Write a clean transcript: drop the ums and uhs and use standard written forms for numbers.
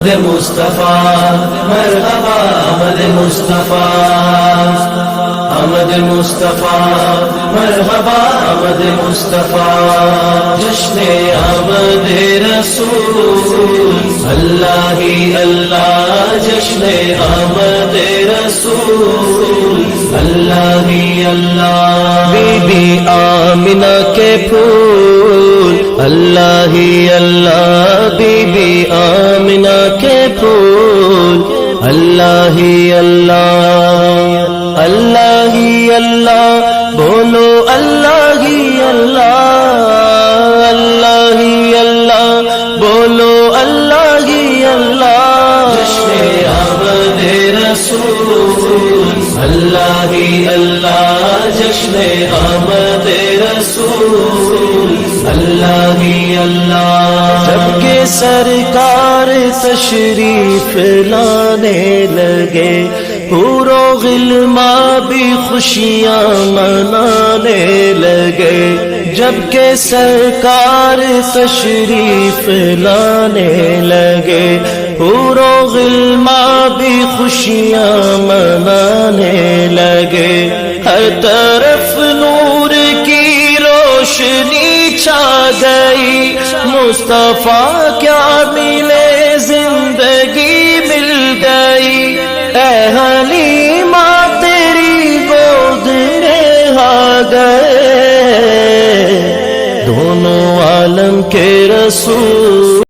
مصطفیٰ مرحبا آمد مصطفیٰ، آمد مصطفیٰ مرحبا آمد مصطفیٰ، جشن آمد رسول اللہ ہی اللہ، جشن آمد رسول اللہ ہی اللہ، بی بی آمنہ کے پھول اللہ ہی اللہ، بی بی آمنہ کے پھول اللہ ہی اللہ، اللہ ہی اللہ، بولو اللہ ہی اللہ، اللہ ہی اللہ، بولو اللہ ہی اللہ، جشن آمد رسول اللہ ہی اللہ، جشن آمد رسول اللہ ہی اللہ، جب کہ سرکار تشریف لانے لگے، حور و غلماں بھی خوشیاں منانے لگے، جب کہ سرکار تشریف لانے لگے، حور و غلماں بھی خوشیاں منانے لگے، ہر طرف نور کی روشنی چھا گئی، مصطفیٰ کیا ملے زندگی مل گئی، اے حلیمہ تیری گود میں آ گئے، دونوں عالم کے